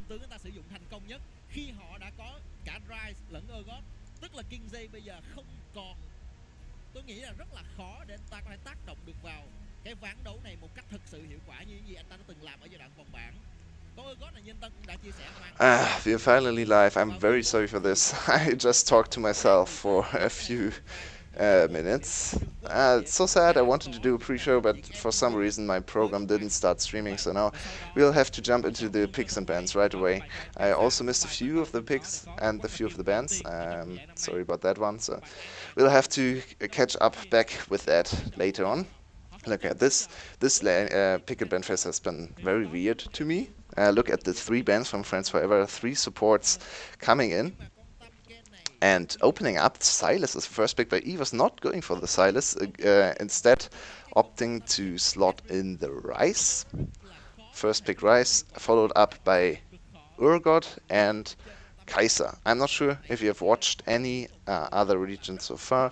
tướng người ta sử dụng thành công nhất khi họ đã có cả Rise lẫn EVOS, tức là King J bây giờ không còn, tôi nghĩ là rất là khó để anh ta có thể tác động được vào cái ván đấu này một cách thực sự hiệu quả như những gì anh ta đã từng làm ở giai đoạn vòng bảng. Có EVOS là như anh Tân cũng đã chia sẻ We're finally live. I'm very sorry for this. I just talked to myself for a few minutes. It's so sad. I wanted to do a pre-show, but for some reason my program didn't start streaming, so now we'll have to jump into the picks and bans right away. I also missed a few of the picks and a few of the bans. Sorry about that one. So we'll have to catch up back with that later on. Look at this. This pick and ban phase has been very weird to me. Look at the 3 bans from Friends Forever, 3 supports coming in. And opening up, Silas is the first pick, but he was not going for the Silas, instead opting to slot in the Rice. First pick Rice, followed up by Urgot and Kaiser. I'm not sure if you have watched any other regions so far.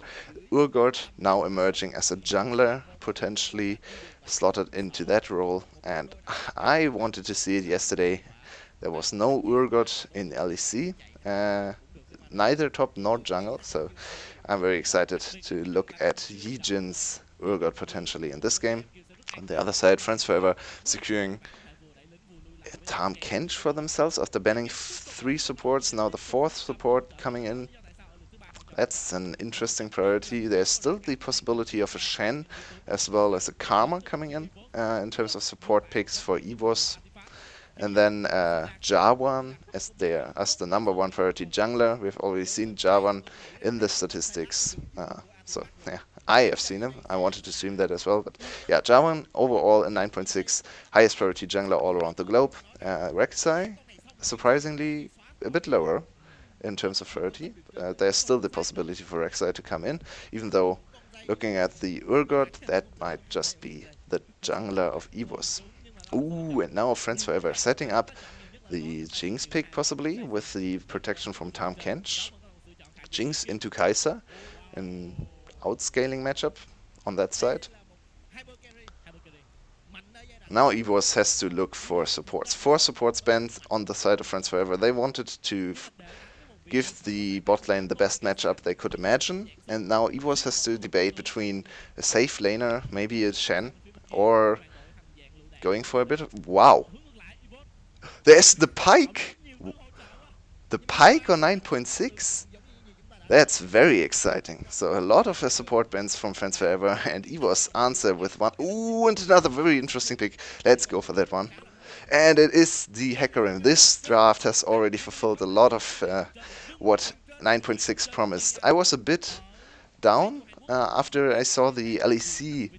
Urgot now emerging as a jungler, potentially slotted into that role, and I wanted to see it yesterday. There was no Urgot in LEC. Neither top nor jungle, so I'm very excited to look at Yijin's Urgot potentially in this game. On the other side, Friends Forever securing Tahm Kench for themselves after banning 3 supports, now the 4th support coming in. That's an interesting priority. There's still the possibility of a Shen as well as a Karma coming in terms of support picks for EVOS. And then Jarvan as the number 1 priority jungler. We've already seen Jarvan in the statistics. So yeah, I have seen him. I wanted to stream that as well. But yeah, Jarvan overall in 9.6, highest priority jungler all around the globe. Rek'Sai, surprisingly a bit lower in terms of priority. There's still the possibility for Rek'Sai to come in, even though looking at the Urgot, that might just be the jungler of EVOS. Ooh, and now Friends Forever setting up the Jinx pick possibly with the protection from Tahm Kench. Jinx into Kaiser, an outscaling matchup on that side. Now EVOS has to look for supports. 4 supports banned on the side of Friends Forever. They wanted to give the bot lane the best matchup they could imagine, and now EVOS has to debate between a safe laner, maybe a Shen, or going for a bit of... Wow! There's the Pyke! The Pyke on 9.6? That's very exciting. So a lot of support bans from Friends Forever, and EVOS answer with one... Ooh, and another very interesting pick. Let's go for that one. And it is the Hecarim. This draft has already fulfilled a lot of what 9.6 promised. I was a bit down after I saw the LEC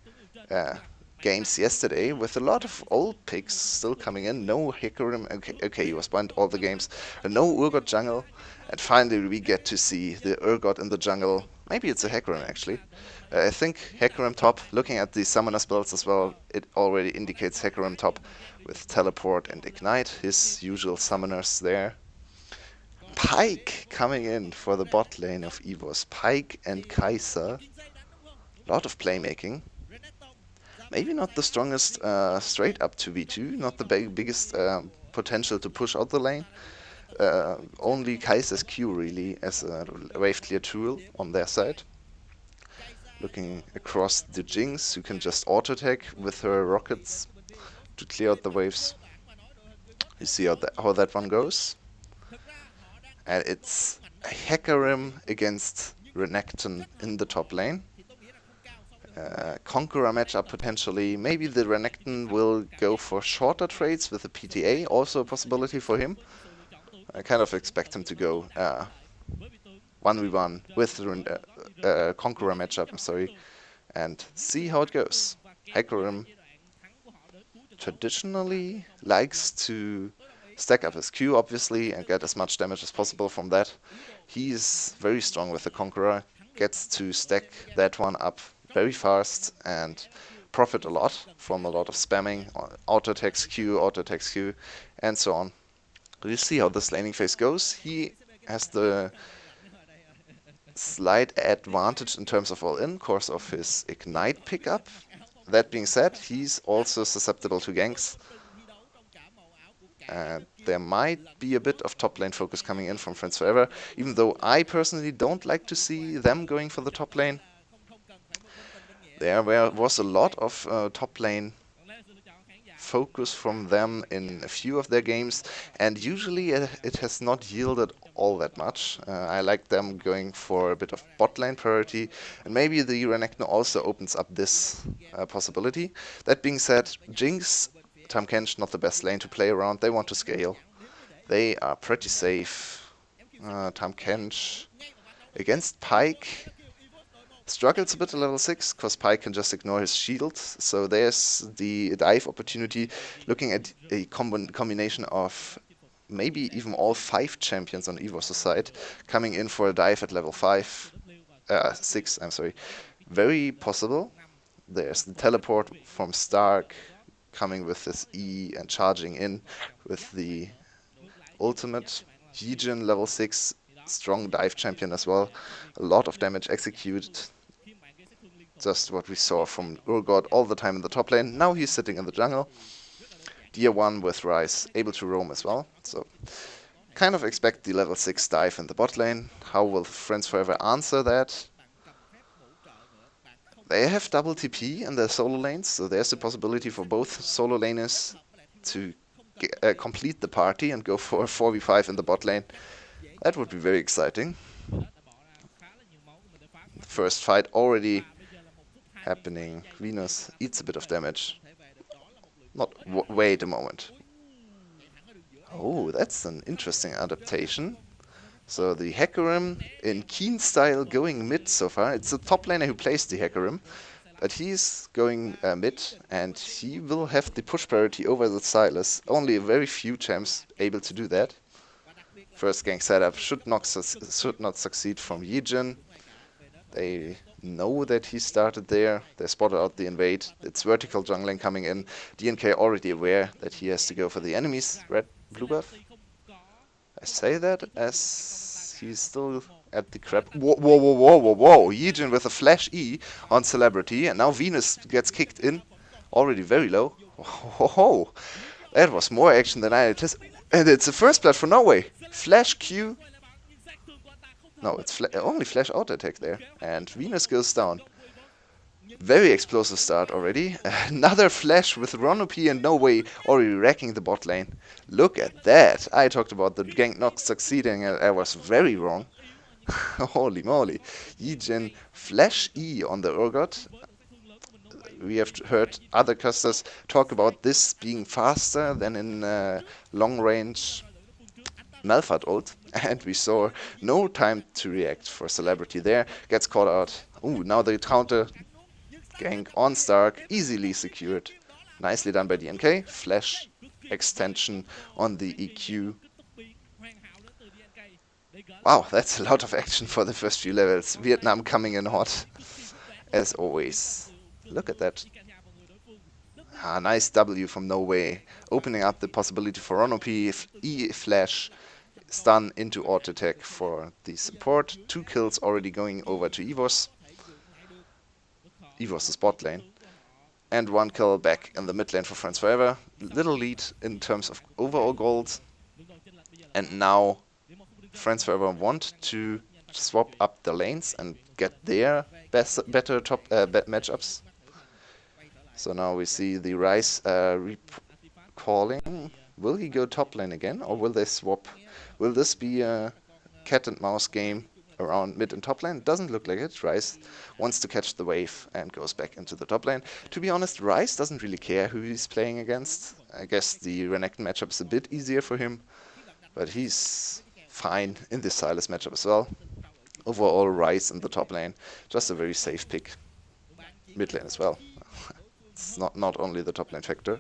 games yesterday with a lot of old picks still coming in. No Hecarim. Okay, he was banned all the games. No Urgot jungle. And finally we get to see the Urgot in the jungle. Maybe it's a Hecarim actually. I think Hecarim top. Looking at the summoner spells as well, it already indicates Hecarim top with teleport and ignite, his usual summoners there. Pyke coming in for the bot lane of EVOS. Pyke and Kaiser. A lot of playmaking. Maybe not the strongest straight up to V2, not the biggest potential to push out the lane. Only Kaiser's Q really as a wave clear tool on their side. Looking across the Jinx, who can just auto-attack with her rockets to clear out the waves. You see how that one goes. And it's a Hecarim against Renekton in the top lane. Conqueror matchup potentially. Maybe the Renekton will go for shorter trades with the PTA, also a possibility for him. I kind of expect him to go 1v1 with the Conqueror matchup, I'm sorry, and see how it goes. Hecarim traditionally likes to stack up his Q, obviously, and get as much damage as possible from that. He's very strong with the Conqueror, gets to stack that one up very fast and profit a lot from a lot of spamming, auto-attacks Q, and so on. We'll see how this laning phase goes. He has the slight advantage in terms of all-in, course of his Ignite pickup. That being said, he's also susceptible to ganks. there might be a bit of top lane focus coming in from Friends Forever, even though I personally don't like to see them going for the top lane. There was a lot of top lane focus from them in a few of their games, and usually it has not yielded all that much. I like them going for a bit of bot lane priority, and maybe the Renekton also opens up this possibility. That being said, Jinx, Tahm Kench, not the best lane to play around. They want to scale. They are pretty safe. Tahm Kench against Pyke struggles a bit at level 6, because Pyke can just ignore his shield, so there's the dive opportunity, looking at a combination of maybe even all 5 champions on EVOS' side, coming in for a dive at level 6, I'm sorry. Very possible. There's the teleport from Stark, coming with his E and charging in with the ultimate. Yijin level 6, strong dive champion as well. A lot of damage executed. Just what we saw from Urgot all the time in the top lane. Now he's sitting in the jungle. Tier 1 with Ryze, able to roam as well. So kind of expect the level 6 dive in the bot lane. How will Friends Forever answer that? They have double TP in their solo lanes, so there's a possibility for both solo laners to complete the party and go for a 4v5 in the bot lane. That would be very exciting. The first fight already happening. Venus eats a bit of damage. Wait a moment. Oh, that's an interesting adaptation. So the Hecarim in Keen style going mid so far. It's the top laner who plays the Hecarim, but he's going mid, and he will have the push priority over the Sylas. Only a very few champs able to do that. First gank setup should not succeed from Yijin. They know that he started there. They spotted out the invade. It's vertical jungling coming in. DNK already aware that he has to go for the enemy's red-blue buff. I say that as he's still at the crab. Whoa, whoa, whoa, whoa, whoa, whoa. Yijin with a flash E on Celebrity, and now Venus gets kicked in. Already very low. Oh, that was more action than I anticipated. And it's the first blood for Norway. Flash Q. No, it's only flash auto attack there. And Venus goes down. Very explosive start already. Another flash with Ronopi and Norway already wrecking the bot lane. Look at that. I talked about the gank not succeeding, and I was very wrong. Holy moly. Yijin flash E on the Urgot. We have heard other casters talk about this being faster than in long range Malphite ult, and we saw no time to react for Celebrity there. Gets caught out. Ooh, now the counter gank on Stark, easily secured. Nicely done by DNK. Flash extension on the EQ. Wow, that's a lot of action for the first few levels. Vietnam coming in hot, as always. Look at that. Ah, nice W from Norway, opening up the possibility for Ronopi. E flash, stun into auto attack for the support. 2 kills already going over to EVOS. EVOS is bot lane. And 1 kill back in the mid lane for Friends Forever. Little lead in terms of overall gold. And now Friends Forever want to swap up the lanes and get their better top matchups. So now we see the Ryze recalling. Will he go top lane again, or will they swap? Will this be a cat and mouse game around mid and top lane? Doesn't look like it. Ryze wants to catch the wave and goes back into the top lane. To be honest, Ryze doesn't really care who he's playing against. I guess the Renekton matchup is a bit easier for him, but he's fine in this Sylas matchup as well. Overall, Ryze in the top lane, just a very safe pick. Mid lane as well. It's not only the top lane factor.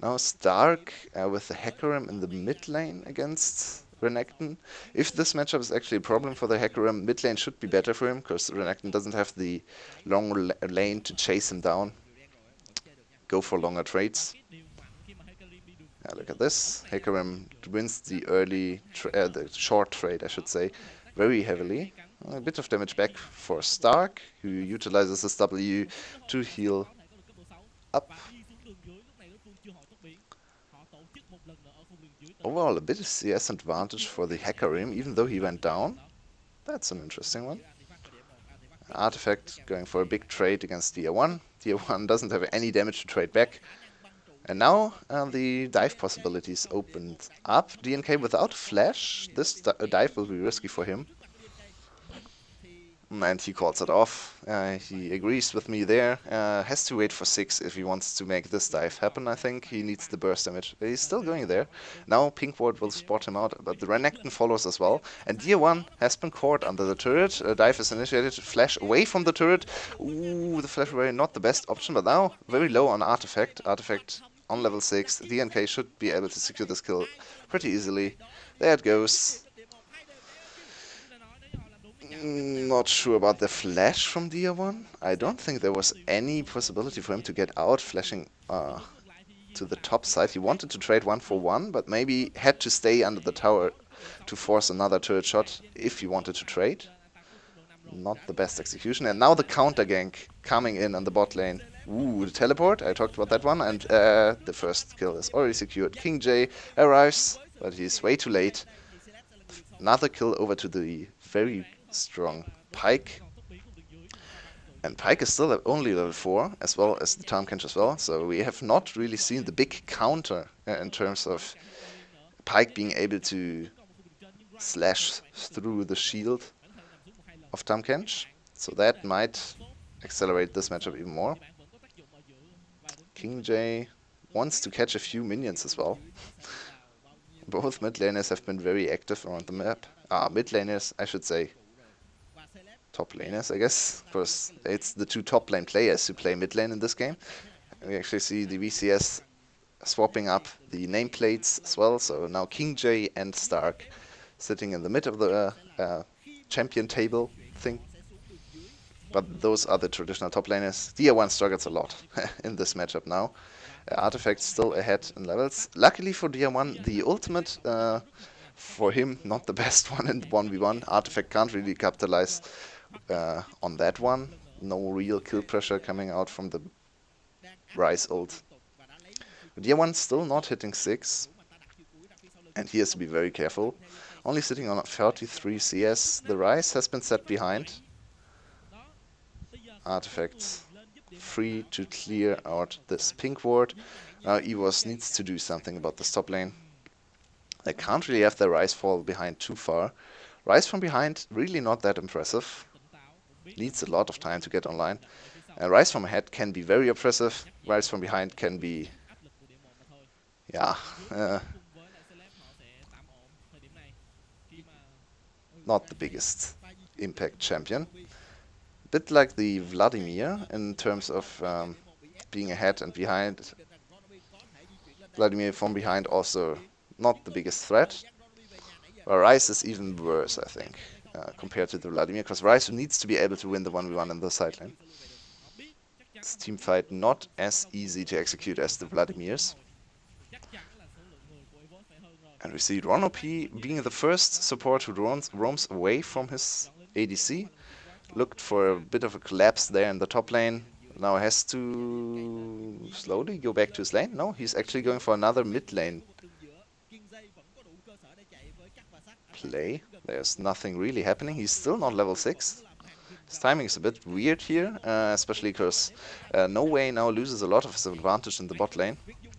Now Stark with the Hecarim in the mid lane against Renekton. If this matchup is actually a problem for the Hecarim, mid lane should be better for him, because Renekton doesn't have the long lane to chase him down. Go for longer trades. Look at this. Hecarim wins the the short trade, I should say, very heavily. A bit of damage back for Stark, who utilizes his W to heal up. overall a bit of CS advantage for the Hecarim, even though he went down. That's an interesting one. Artifact going for a big trade against Tier 1. Tier 1 doesn't have any damage to trade back. And now the dive possibilities opened up. DNK without flash. This dive will be risky for him. And he calls it off. He agrees with me there. Has to wait for 6 if he wants to make this dive happen, I think. He needs the burst damage. He's still going there. Now Pink Ward will spot him out, but the Renekton follows as well. And Tier 1 has been caught under the turret. A dive is initiated. Flash away from the turret. Ooh, the flash away, not the best option, but now very low on Artifact. Artifact on level 6. DNK should be able to secure this kill pretty easily. There it goes. Not sure about the flash from Tier 1. I don't think there was any possibility for him to get out flashing to the top side. He wanted to trade 1 for 1, but maybe had to stay under the tower to force another turret shot if he wanted to trade. Not the best execution. And now the counter gank coming in on the bot lane. Ooh, the teleport. I talked about that one. And the first kill is already secured. King J arrives, but he's way too late. Another kill over to the very strong Pyke. And Pyke is still at only level 4, as well as the Tahm Kench as well. So we have not really seen the big counter in terms of Pyke being able to slash through the shield of Tahm Kench. So that might accelerate this matchup even more. King J wants to catch a few minions as well. Both mid laners have been very active around the map. Mid laners, I should say. Top laners, I guess, because it's the two top lane players who play mid lane in this game. We actually see the VCS swapping up the nameplates as well. So now King J and Stark sitting in the mid of the champion table thing. But those are the traditional top laners. Tier 1 struggles a lot in this matchup now. Artifact still ahead in levels. Luckily for Tier 1, the ultimate for him, not the best one in 1v1. Artifact can't really capitalize on that one. No real kill pressure coming out from the Ryze ult. Tier 1 still not hitting 6. And he has to be very careful. Only sitting on 33 CS. The Ryze has been set behind. Artifacts free to clear out this pink ward. Now EVOS needs to do something about this top lane. They can't really have their Ryze fall behind too far. Ryze from behind, really not that impressive. Needs a lot of time to get online. And Ryze from ahead can be very oppressive. Ryze from behind can be... yeah... not the biggest impact champion. Bit like the Vladimir in terms of being ahead and behind. Vladimir from behind also not the biggest threat. But Ryze is even worse, I think, compared to the Vladimir, because Ryze needs to be able to win the 1v1 in the side lane. This team fight not as easy to execute as the Vladimir's. And we see Ron OP being the first support who roams away from his ADC. Looked for a bit of a collapse there in the top lane. Now has to slowly go back to his lane. No, he's actually going for another mid lane play. There's nothing really happening. He's still not level 6. His timing is a bit weird here, especially because No Way now loses a lot of his advantage in the bot lane.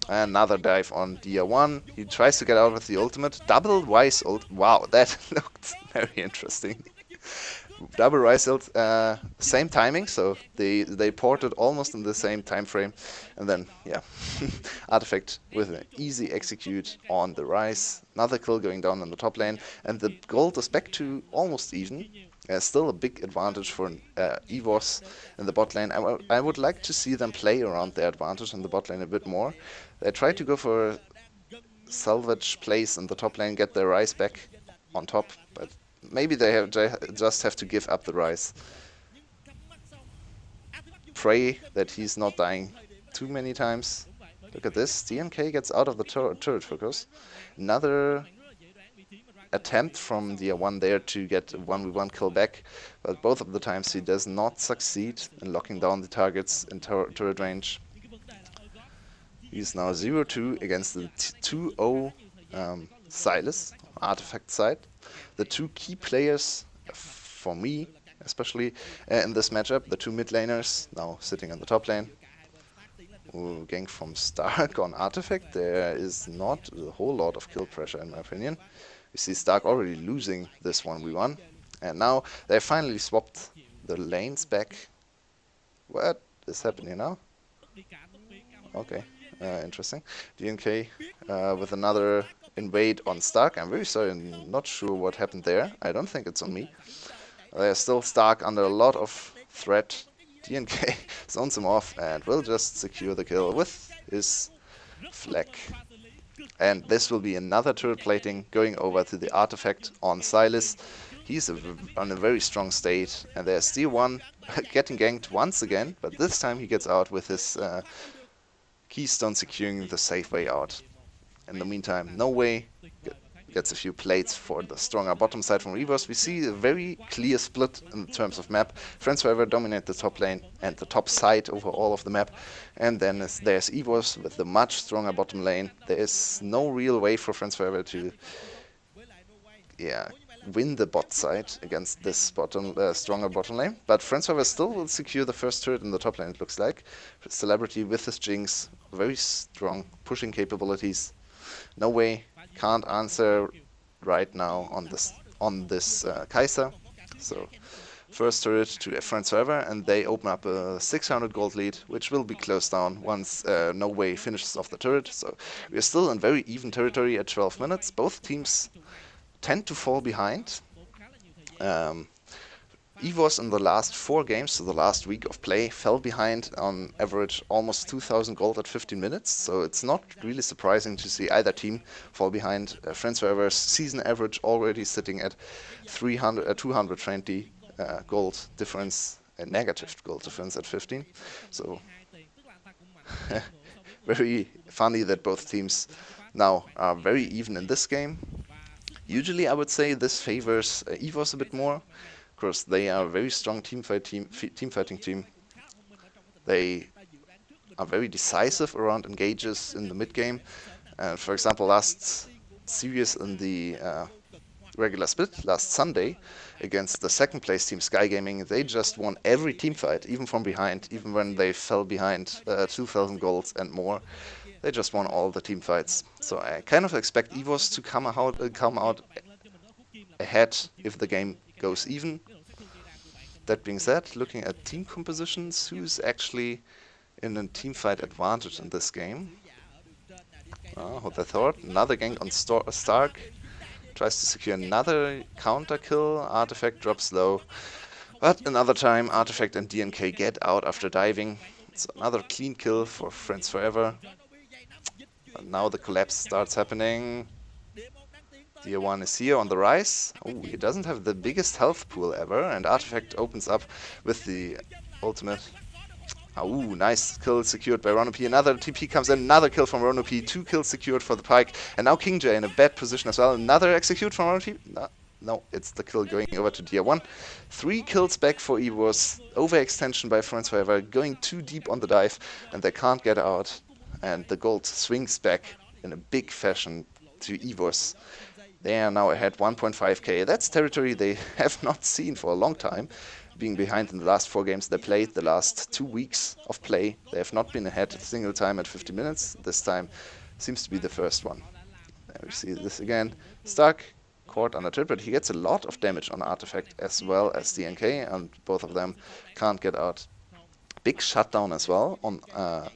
Another dive on Tier 1. He tries to get out with the ultimate. Double Ryze ult. Wow, that looked very interesting. Double Ryze ult, same timing, so they ported almost in the same time frame. And then, yeah, Artifact with an easy execute on the Ryze. Another kill going down on the top lane. And the gold is back to almost even. Still a big advantage for EVOS in the bot lane. I would like to see them play around their advantage in the bot lane a bit more. They try to go for salvage plays in the top lane, get their Ryze back on top, but maybe they just have to give up the Ryze. Pray that he's not dying too many times. Look at this, DNK gets out of the turret focus. Another attempt from the 1 there to get a 1v1 kill back, but both of the times he does not succeed in locking down the targets in turret range. He's now 0-2 against the 2-0 Silas, Artifact side. The two key players, for me especially, in this matchup, the two mid laners, now sitting in the top lane. Ooh, gank from Stark on Artifact. There is not a whole lot of kill pressure in my opinion. We see Stark already losing this 1v1. And now they finally swapped the lanes back. What is happening now? Okay, interesting. DNK with another invade on Stark. I'm very sorry, I'm not sure what happened there. I don't think it's on me. They're still Stark under a lot of threat. DNK zones him off and will just secure the kill with his flag. And this will be another turret plating going over to the Artifact on Silas. He's on a very strong state, and there's D1 getting ganked once again, but this time he gets out with his Keystone securing the safe way out. In the meantime, No Way gets a few plates for the stronger bottom side from EVOS. We see a very clear split in terms of map. Friends Forever dominate the top lane and the top side over all of the map. And then there's EVOS with the much stronger bottom lane. There is no real way for Friends Forever to win the bot side against this stronger bottom lane. But Friends Forever still will secure the first turret in the top lane, it looks like. Celebrity with his Jinx, very strong pushing capabilities. No Way can't answer right now on this Kai'Sa. So first turret to Friends Forever, and they open up a 600 gold lead, which will be closed down once No Way finishes off the turret. So we're still in very even territory at 12 minutes. Both teams tend to fall behind. EVOS in the last 4 games, so the last week of play, fell behind on average almost 2,000 gold at 15 minutes. So it's not really surprising to see either team fall behind. Friends Forever's season average already sitting at 220 gold difference, a negative gold difference at 15. So very funny that both teams now are very even in this game. Usually I would say this favors EVOS a bit more. Of course, they are a very strong team fighting team. They are very decisive around engages in the mid game. For example, last series in the regular split, last Sunday, against the second place team Sky Gaming, they just won every team fight, even from behind, even when they fell behind 2,000 golds and more. They just won all the team fights. So I kind of expect EVOS to come out ahead if the game goes even. That being said, looking at team compositions, who's actually in a team fight advantage in this game? What I thought. Another gank on Stark. Tries to secure another counter kill. Artifact drops low. But another time, Artifact and DNK get out after diving. It's another clean kill for Friends Forever. And now the collapse starts happening. Tier 1 is here on the rise. Oh, he doesn't have the biggest health pool ever, and Artifact opens up with the ultimate. Oh, nice kill secured by Rono P. Another TP comes in, another kill from Rono P. 2 kills secured for the Pike, and now King J in a bad position as well. Another execute from Rono P. No, it's the kill going over to Tier 1. 3 kills back for EVOS. Overextension by Friends Forever, going too deep on the dive, and they can't get out. And the gold swings back in a big fashion to EVOS. They are now ahead 1.5k. That's territory they have not seen for a long time. Being behind in the last 4 games they played, the last 2 weeks of play, they have not been ahead a single time at 50 minutes. This time seems to be the first one. There we see this again. Stark caught on a trip, but he gets a lot of damage on Artifact as well as DNK, and both of them can't get out. Big shutdown as well on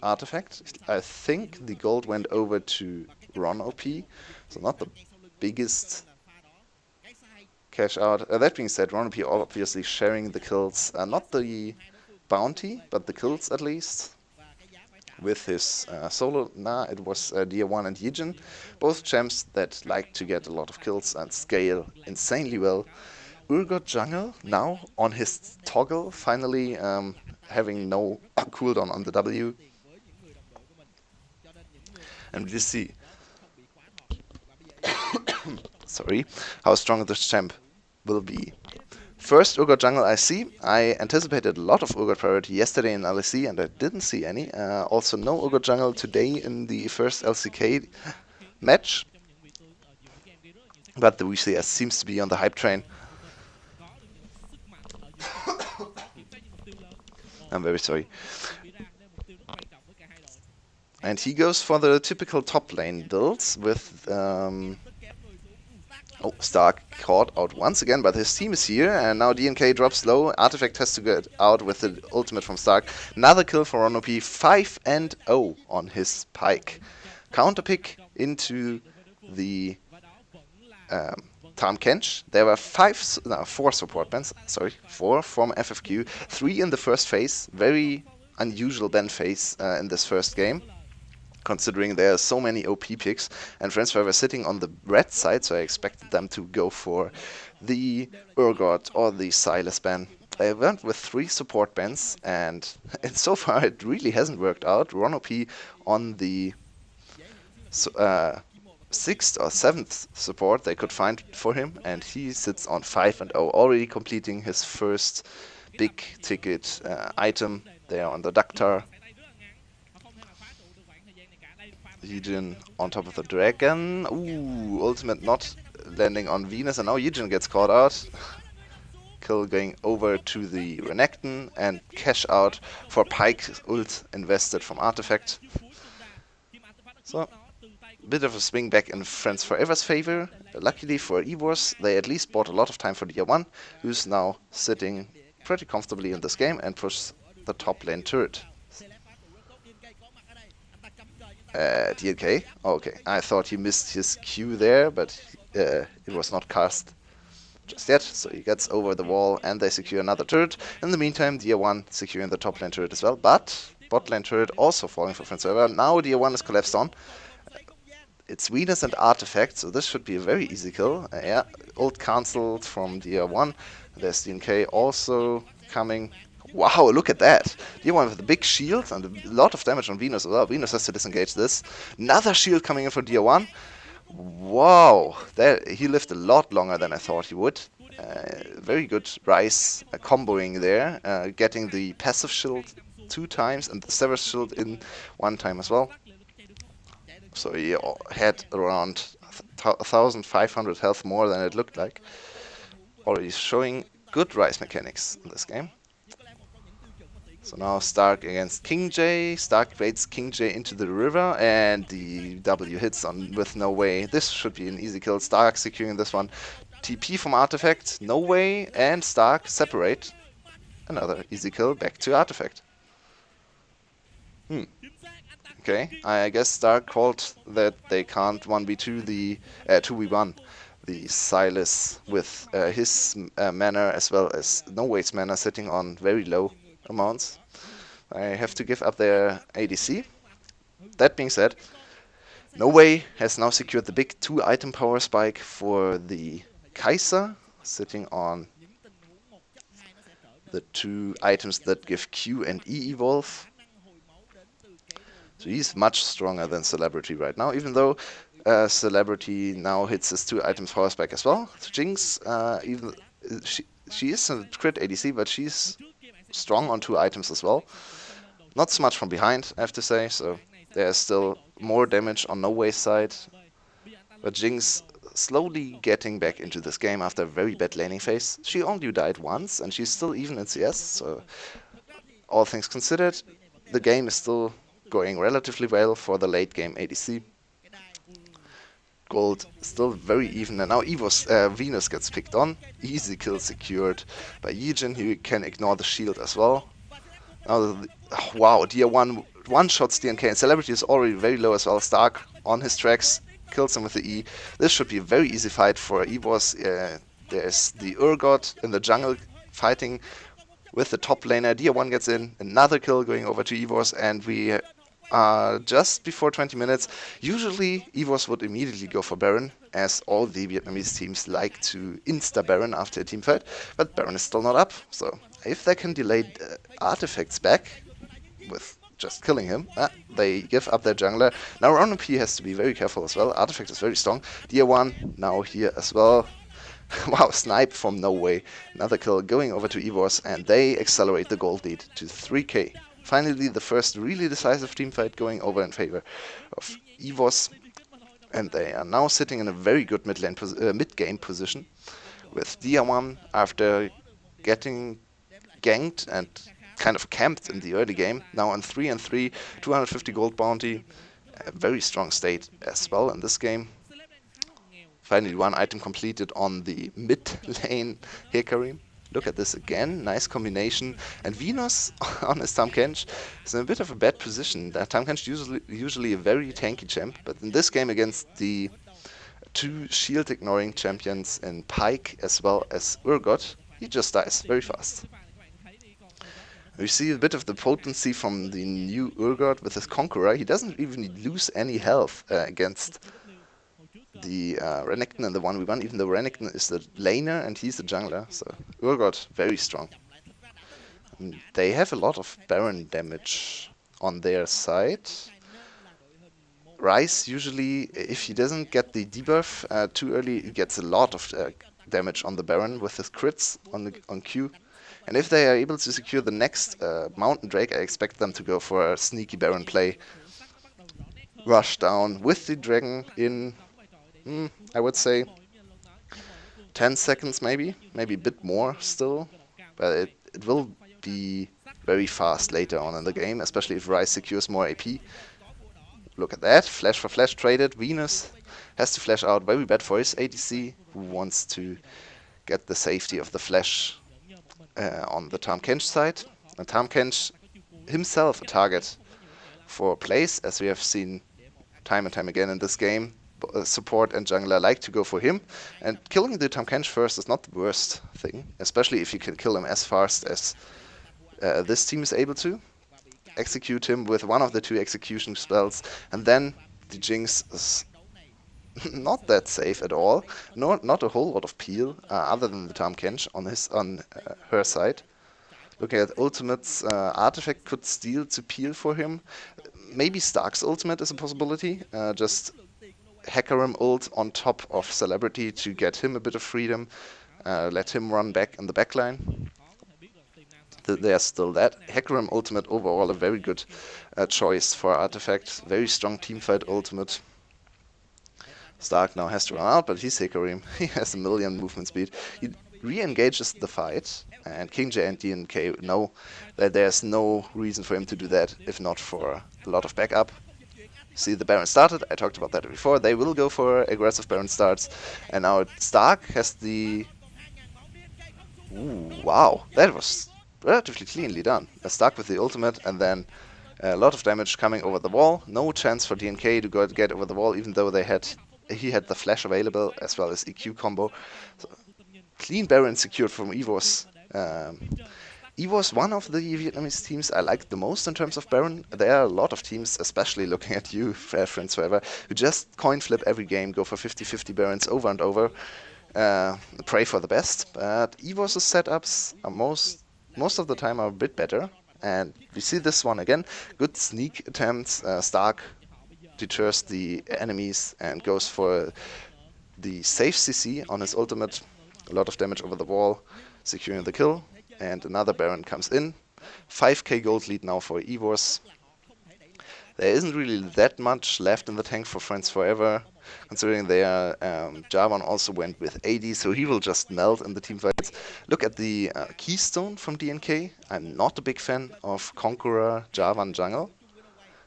Artifact. I think the gold went over to Ron OP, so not the biggest cash out. That being said, Ron OP obviously sharing the kills, not the bounty, but the kills at least, with his solo. It was Dia1 and Yijin, both champs that like to get a lot of kills and scale insanely well. Urgot Jungle now on his toggle, finally having no cooldown on the W. And we see sorry, how strong this champ will be. First Urgot Jungle I see. I anticipated a lot of Urgot priority yesterday in LEC and I didn't see any. Also no Urgot Jungle today in the first LCK match. but the VCS seems to be on the hype train. I'm very sorry. And he goes for the typical top lane builds with oh, Stark caught out once again, but his team is here, and now DNK drops low. Artifact has to get out with the ultimate from Stark. Another kill for Unofficial, 5-0 on his Pike. Counter pick into the Tom Kench. There were 4 support bans, four from FFQ, 3 in the first phase. Very unusual ban phase in this first game, considering there are so many OP picks, and Friends were sitting on the red side, so I expected them to go for the Urgot or the Silas ban. They went with 3 support bans, and so far it really hasn't worked out. Ron OP on the 6th or 7th support they could find for him, and he sits on 5-0, already completing his first big ticket item there on the Ductar. Yijin on top of the dragon. Ooh, ultimate not landing on Venus, and now Yijin gets caught out. Kill going over to the Renekton, and cash out for Pike ult invested from Artifact. So, bit of a swing back in Friends Forever's favor. Luckily for EVOS, they at least bought a lot of time for Dia1, who's now sitting pretty comfortably in this game and pushes the top lane turret. DNK? Okay, I thought he missed his Q there, but it was not cast just yet, so he gets over the wall and they secure another turret. In the meantime, Dia1 securing the top lane turret as well, but bot lane turret also falling for Friends Forever. Now Dia1 is collapsed on. It's Venus and Artifact, so this should be a very easy kill. Yeah, ult cancelled from Dia1. There's DNK also coming. Wow, look at that! Dia1 with a big shield and a lot of damage on Venus as well. Venus has to disengage this. Another shield coming in for Dia1. Wow, he lived a lot longer than I thought he would. Very good Ryze comboing there, getting the passive shield 2 times and the Severus shield in 1 time as well. So he had around 1,500 health more than it looked like. Already showing good Ryze mechanics in this game. So now Stark against King J. Stark baits King J into the river, and the W hits on with No Way. This should be an easy kill. Stark securing this one. TP from Artifact, No Way, and Stark separate. Another easy kill back to Artifact. Okay, I guess Stark called that they can't 1v2 the 2v1 the Silas with his mana as well as No Way's mana sitting on very low amounts. I have to give up their ADC. That being said, No Way has now secured the big 2 item power spike for the Kai'Sa, sitting on the 2 items that give Q and E evolve. So he's much stronger than Celebrity right now, even though Celebrity now hits his 2 items power spike as well. So Jinx, even she is a crit ADC, but she's strong on 2 items as well. Not so much from behind, I have to say, so there's still more damage on No Way's side. But Jinx slowly getting back into this game after a very bad laning phase. She only died once, and she's still even in CS, so all things considered, the game is still going relatively well for the late game ADC. Gold still very even, and now EVOS Venus gets picked on. Easy kill secured by Yijin, who can ignore the shield as well. Now, wow, Dia1 one-shots DNK, and Celebrity is already very low as well. Stark on his tracks, kills him with the E. This should be a very easy fight for EVOS. There's the Urgot in the jungle fighting with the top laner. Dia1 gets in, another kill going over to EVOS, and we just before 20 minutes. Usually EVOS would immediately go for Baron, as all the Vietnamese teams like to insta-Baron after a team fight, but Baron is still not up, so if they can delay Artifacts back with just killing him, they give up their jungler. Now Ronan P has to be very careful as well. Artifact is very strong. Dia1 now here as well. Wow, snipe from No Way. Another kill going over to EVOS, and they accelerate the gold lead to 3k. Finally, the first really decisive teamfight going over in favor of EVOS. And they are now sitting in a very good mid-game position with DR1 after getting ganked and kind of camped in the early game. Now on 3-3, 250 gold bounty, a very strong state as well in this game. Finally, one item completed on the mid lane Hecarim. Look at this again, nice combination. And Venus on his Tahm Kench is in a bit of a bad position. Tahm Kench usually a very tanky champ, but in this game against the two shield ignoring champions in Pyke as well as Urgot, he just dies very fast. We see a bit of the potency from the new Urgot with his Conqueror. He doesn't even lose any health against the Renekton in the 1v1, even though Renekton is the laner and he's the jungler, so Urgot very strong. And they have a lot of Baron damage on their side. Ryze usually, if he doesn't get the debuff too early, he gets a lot of damage on the Baron with his crits on Q. And if they are able to secure the next Mountain Drake, I expect them to go for a sneaky Baron play. Rush down with the dragon in, I would say, 10 seconds maybe a bit more still. But it will be very fast later on in the game, especially if Ryze secures more AP. Look at that, flash for flash traded. Venus has to flash out, very bad for his ADC, who wants to get the safety of the flash on the Tahm Kench side. And Tahm Kench himself a target for plays, as we have seen time and time again in this game. Support and jungler like to go for him, and killing the Tahm Kench first is not the worst thing, especially if you can kill him as fast as this team is able to. Execute him with one of the two execution spells, and then the Jinx is not that safe at all. Not a whole lot of peel other than the Tahm Kench on her side. Looking at ultimates, Artifact could steal to peel for him. Maybe Stark's ultimate is a possibility. Just Hecarim ult on top of Celebrity to get him a bit of freedom. Let him run back in the backline. There's still that. Hecarim ultimate overall a very good choice for Artifact. Very strong teamfight ultimate. Stark now has to run out, but he's Hecarim. He has a million movement speed. He re-engages the fight, and King J and DNK know that there's no reason for him to do that, if not for a lot of backup. See, the Baron started, I talked about that before. They will go for aggressive Baron starts, and now Stark has the... Ooh, wow, that was relatively cleanly done. Stark with the ultimate, and then a lot of damage coming over the wall. No chance for DNK to get over the wall, even though he had the flash available as well as EQ combo. So, clean Baron secured from EVOS. EVOS, one of the Vietnamese teams I like the most in terms of Baron. There are a lot of teams, especially looking at you, friends, whoever, who just coin flip every game, go for 50-50 Barons over and over, pray for the best. But EVOS' setups are most of the time are a bit better. And we see this one again. Good sneak attempts. Stark deters the enemies and goes for the safe CC on his ultimate. A lot of damage over the wall, securing the kill. And another Baron comes in. 5k gold lead now for EVOS. There isn't really that much left in the tank for Friends Forever, considering their Jarvan also went with AD, so he will just melt in the teamfights. Look at the Keystone from DNK. I'm not a big fan of Conqueror, Jarvan jungle.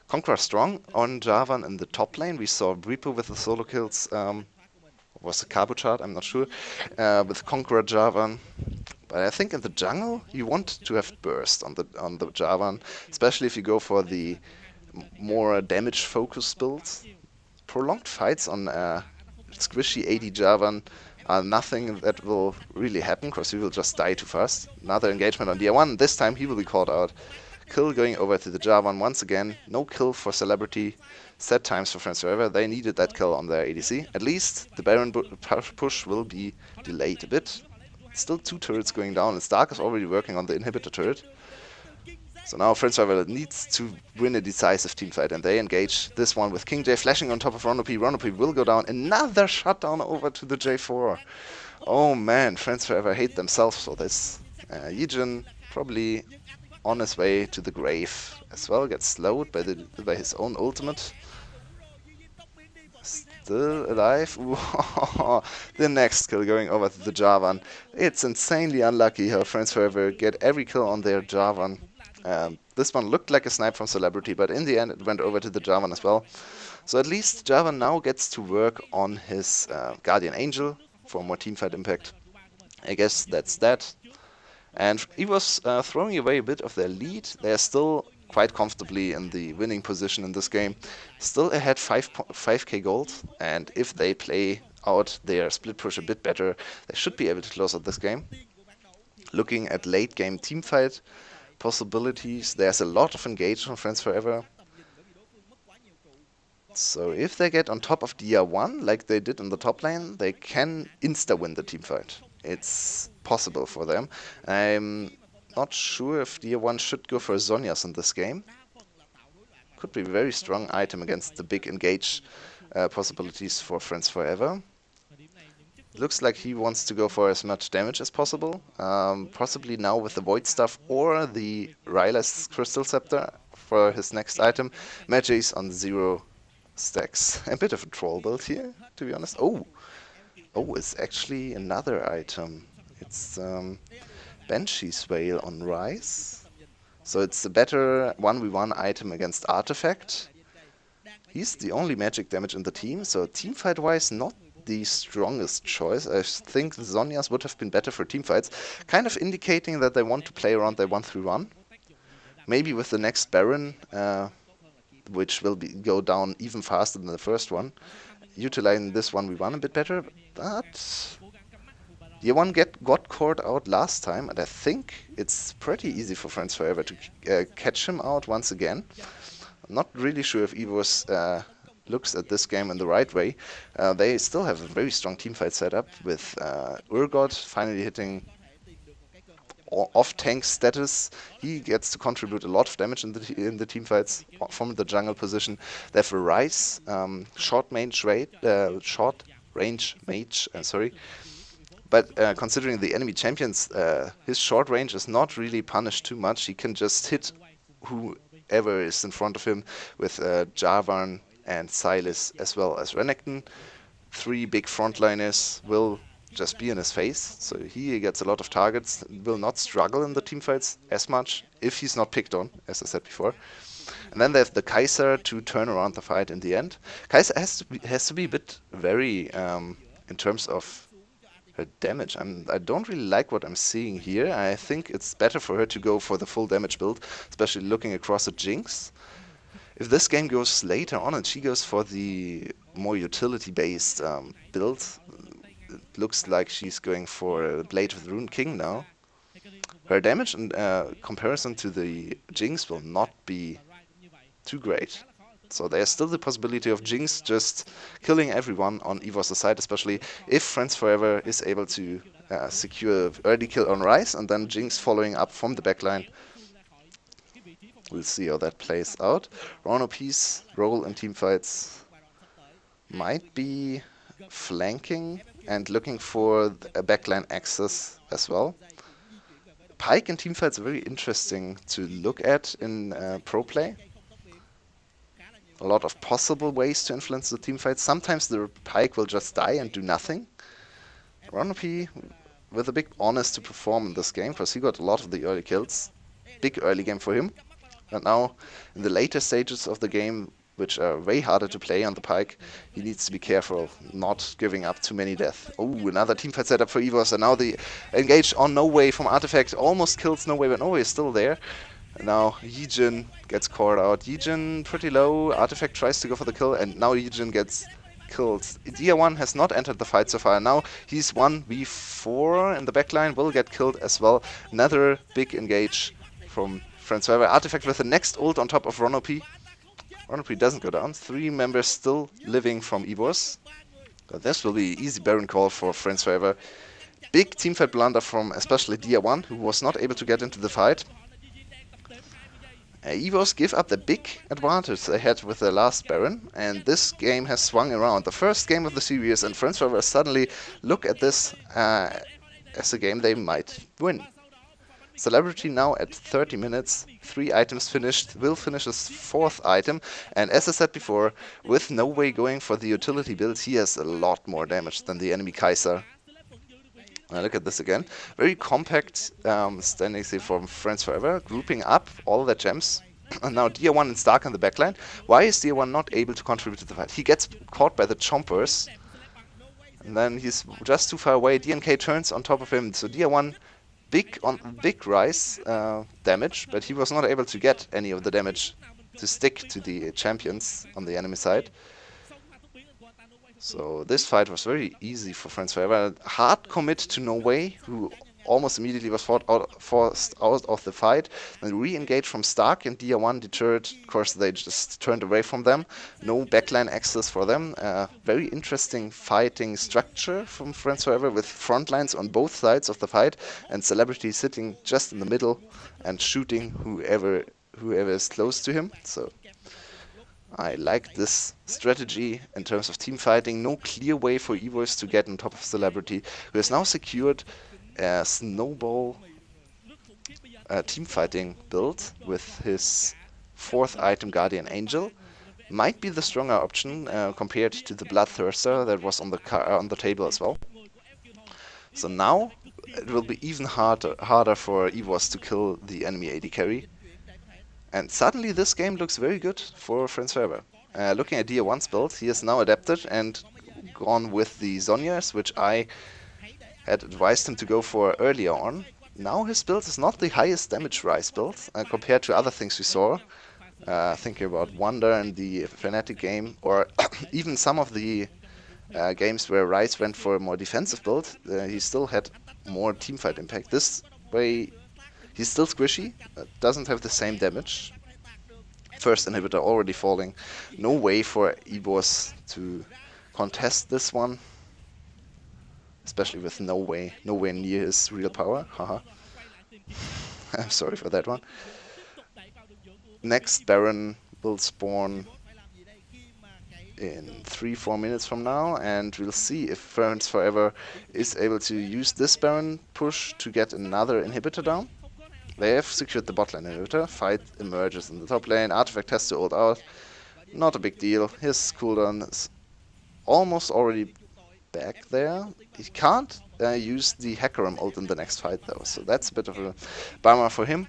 Conqueror strong on Jarvan in the top lane. We saw Reaper with the solo kills. Was a Carbo chart, I'm not sure. With Conqueror Jarvan. But I think in the jungle you want to have burst on the Jarvan, especially if you go for the more damage focused builds. Prolonged fights on squishy AD Jarvan are nothing that will really happen, because he will just die too fast. Another engagement on DR1, this time he will be called out. Kill going over to the Jarvan once again. No kill for Celebrity. Set times for Friends Forever. They needed that kill on their ADC. At least the Baron push will be delayed a bit. Still 2 turrets going down, and Stark is already working on the inhibitor turret. So now Friends Forever needs to win a decisive teamfight, and they engage this one with King J flashing on top of Ronopi. Ronopi will go down. Another shutdown over to the J4. Oh man, Friends Forever hate themselves for this. Yijin probably on his way to the grave as well, gets slowed by his own ultimate. Still alive. The next kill going over to the Javan. It's insanely unlucky how Friends Forever get every kill on their Javan. This one looked like a snipe from Celebrity, but in the end it went over to the Javan as well. So at least Javan now gets to work on his Guardian Angel for more teamfight impact. I guess that's that. And EVOS throwing away a bit of their lead. They are still quite comfortably in the winning position in this game. Still ahead 5k gold, and if they play out their split push a bit better, they should be able to close out this game. Looking at late game teamfight possibilities, there's a lot of engage from Friends Forever. So if they get on top of DR1 like they did in the top lane, they can insta-win the teamfight. It's possible for them. I'm not sure if DR1 should go for Zhonya's in this game. Could be a very strong item against the big engage possibilities for Friends Forever. Looks like he wants to go for as much damage as possible. Possibly now with the Void Stuff or the Rylai's Crystal Scepter for his next item. Magi's on 0 stacks. A bit of a troll build here, to be honest. Oh, it's actually another item. It's Banshee's Veil on Rise. So it's a better 1v1 item against Artifact. He's the only magic damage in the team, so teamfight wise not the strongest choice. I think Zhonya's would have been better for teamfights, kind of indicating that they want to play around their 1-3-1. Maybe with the next Baron, which will go down even faster than the first one, utilizing this 1v1 a bit better, but Year 1 got caught out last time, and I think it's pretty easy for Friends Forever to catch him out once again. I'm not really sure if EVOS looks at this game in the right way. They still have a very strong teamfight setup with Urgot finally hitting off-tank status. He gets to contribute a lot of damage in the teamfights from the jungle position. They have a Ryze, short range mage, But considering the enemy champions, his short range is not really punished too much. He can just hit whoever is in front of him with Javan and Sylas as well as Renekton. 3 big frontliners will just be in his face, so he gets a lot of targets, will not struggle in the teamfights as much if he's not picked on, as I said before. And then they have the Kai'Sa to turn around the fight in the end. Kai'Sa has to be a bit wary in terms of her damage. I don't really like what I'm seeing here. I think it's better for her to go for the full damage build, especially looking across at Jinx. If this game goes later on and she goes for the more utility-based build, it looks like she's going for a Blade with Rune King now. Her damage in comparison to the Jinx will not be too great. So there's still the possibility of Jinx just killing everyone on EVOS' side, especially if Friends Forever is able to secure early kill on Ryze and then Jinx following up from the backline. We'll see how that plays out. Ronop's role in teamfights might be flanking and looking for a backline access as well. Pyke in teamfights are very interesting to look at in pro play. A lot of possible ways to influence the teamfight. Sometimes the Pyke will just die and do nothing. Ronop with a big honest to perform in this game, because he got a lot of the early kills. Big early game for him. And now, in the later stages of the game, which are way harder to play on the Pyke, he needs to be careful, not giving up too many deaths. Oh, another teamfight setup for EVOS, and now the engage on No Way from Artifact almost kills No Way, but No Way is still there. And now Yijin gets caught out. Yijin pretty low, Artifact tries to go for the kill, and now Yijin gets killed. DR1 has not entered the fight so far. Now he's 1v4 in the backline, will get killed as well. Another big engage from Friends Forever. Artifact with the next ult on top of Ronop. Ronop doesn't go down. 3 members still living from EVOS. But this will be easy Baron call for Friends Forever. Big teamfight blunder from especially DR1, who was not able to get into the fight. EVOS give up the big advantage they had with their last Baron, and this game has swung around. The first game of the series, and Friends Forever suddenly look at this as a game they might win. Celebrity now at 30 minutes, 3 items finished, will finish his 4th item, and as I said before, with No Way going for the utility build, he has a lot more damage than the enemy Kai'Sa. Now look at this again, very compact standing here from Friends Forever, grouping up all their gems. And now DR1 and Stark in the backline. Why is DR1 not able to contribute to the fight? He gets caught by the chompers, and then he's just too far away. DNK turns on top of him, so DR1 big rise damage, but he was not able to get any of the damage to stick to the champions on the enemy side. So this fight was very easy for Friends Forever. Hard commit to No Way, who almost immediately was forced out of the fight. Then re-engage from Stark, and DR1 deterred. Of course, they just turned away from them. No backline access for them. Very interesting fighting structure from Friends Forever, with front lines on both sides of the fight, and Celebrity sitting just in the middle and shooting whoever is close to him. So I like this strategy in terms of team fighting. No clear way for EVOS to get on top of Celebrity, who has now secured a snowball team fighting build with his 4th item, Guardian Angel. Might be the stronger option compared to the Bloodthirster that was on the table as well. So now it will be even harder for EVOS to kill the enemy AD carry. And suddenly this game looks very good for Friends Forever. Looking at DR1's build, he has now adapted and gone with the Zhonya's, which I had advised him to go for earlier on. Now his build is not the highest damage rise build compared to other things we saw. Thinking about Wonder and the Fnatic game, or even some of the games where Rise went for a more defensive build, he still had more teamfight impact. This way he's still squishy, doesn't have the same damage. First inhibitor already falling. No way for EVOS to contest this one. Especially with nowhere near his real power. Haha. I'm sorry for that one. Next Baron will spawn in 3-4 minutes from now, and we'll see if Friends Forever is able to use this Baron push to get another inhibitor down. They have secured the bot lane inhibitor. Fight emerges in the top lane. Artifact has to ult out. Not a big deal. His cooldown is almost already back there. He can't use the Hecarim ult in the next fight though, so that's a bit of a bummer for him,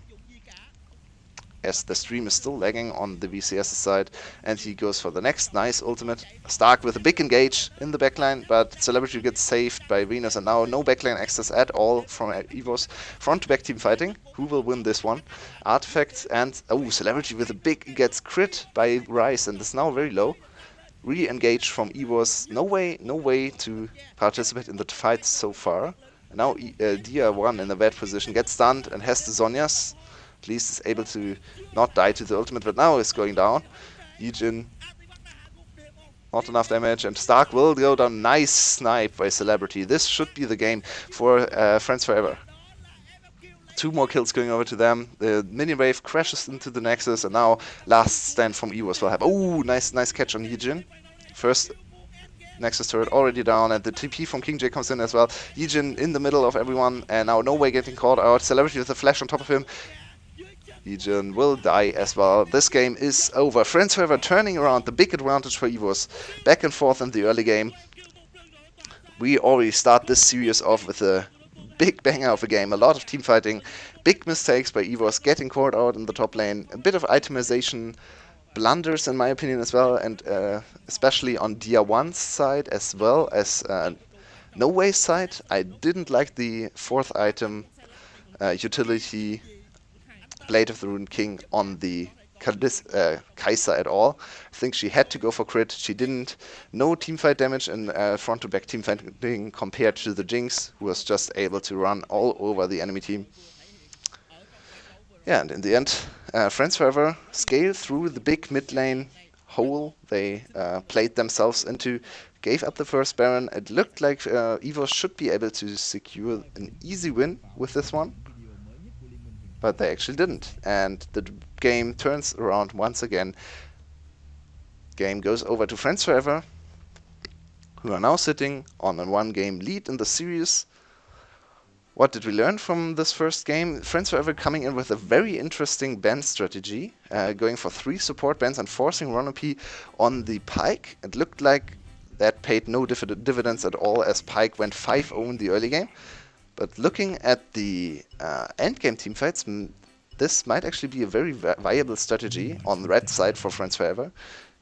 as the stream is still lagging on the VCS side, and he goes for the next nice ultimate. Stark with a big engage in the backline, but Celebrity gets saved by Venus, and now no backline access at all from EVOS. Front-to-back team fighting. Who will win this one? Artifact and... oh, Celebrity with a big gets crit by Rise, and is now very low. Re-engage from EVOS. No way to participate in the fight so far. Now DR1 in a bad position gets stunned and has the Zhonya's. At least is able to not die to the ultimate, but now is going down. Yijin, not enough damage, and Stark will go down. Nice snipe by Celebrity. This should be the game for Friends Forever. 2 more kills going over to them. The mini wave crashes into the Nexus, and now last stand from EVOS will happen. Oh, nice catch on Yijin. First Nexus turret already down, and the TP from King J comes in as well. Yijin in the middle of everyone, and now No Way getting caught out. Celebrity with a flash on top of him. Yijin will die as well. This game is over. Friends Forever turning around, the big advantage for EVOS. Back and forth in the early game. We already start this series off with a big banger of a game. A lot of team fighting. Big mistakes by EVOS, getting caught out in the top lane. A bit of itemization blunders in my opinion as well, and especially on DR1's side as well as No Way's side. I didn't like the 4th item utility Blade of the Ruined King on the Kai'Sa at all. I think she had to go for crit. She didn't. No teamfight damage in front-to-back teamfighting compared to the Jinx, who was just able to run all over the enemy team. Yeah, and in the end, Friends Forever scaled through the big mid lane hole they played themselves into, gave up the first Baron. It looked like EVOS should be able to secure an easy win with this one, but they actually didn't, and the game turns around once again. Game goes over to Friends Forever, who are now sitting on a 1-game lead in the series. What did we learn from this first game? Friends Forever coming in with a very interesting ban strategy, going for 3 support bans and forcing Ronopi on the Pyke. It looked like that paid no dividends at all, as Pyke went 5-0 in the early game. But looking at the endgame teamfights, this might actually be a very viable strategy on the red side for Friends Forever,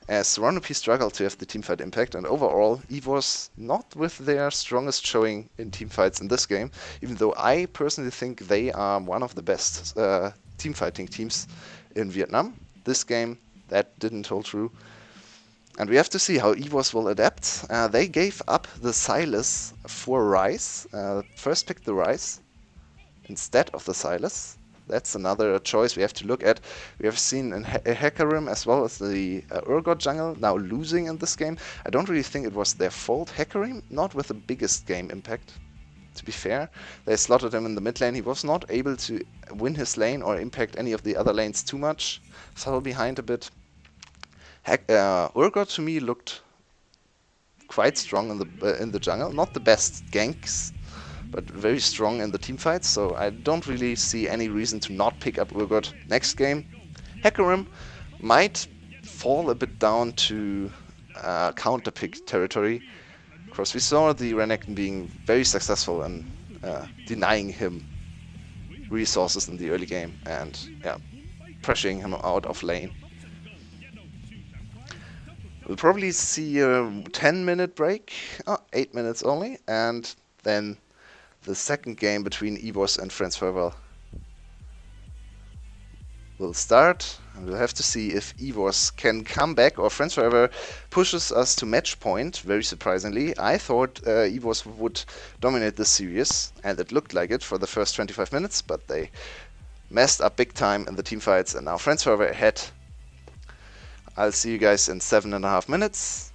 as Ronopi struggled to have the teamfight impact, and overall EVOS not with their strongest showing in teamfights in this game, even though I personally think they are one of the best teamfighting teams in Vietnam. This game, that didn't hold true. And we have to see how EVOS will adapt. They gave up the Silas for Ryze, first picked the Ryze instead of the Silas. That's another choice we have to look at. We have seen a Hecarim as well as the Urgot jungle now losing in this game. I don't really think it was their fault. Hecarim, not with the biggest game impact, to be fair. They slotted him in the mid lane. He was not able to win his lane or impact any of the other lanes too much. Fell behind a bit. Urgot to me looked quite strong in the jungle. Not the best ganks, but very strong in the teamfights, so I don't really see any reason to not pick up Urgot next game. Hecarim might fall a bit down to counter-pick territory, because we saw the Renekton being very successful in denying him resources in the early game and pressuring him out of lane. We'll probably see a 10-minute break, 8 minutes only, and then the second game between EVOS and Friends Forever will start, and we'll have to see if EVOS can come back or Friends Forever pushes us to match point, very surprisingly. I thought EVOS would dominate this series, and it looked like it for the first 25 minutes, but they messed up big time in the teamfights, and now Friends Forever ahead. I'll see you guys in 7.5 minutes.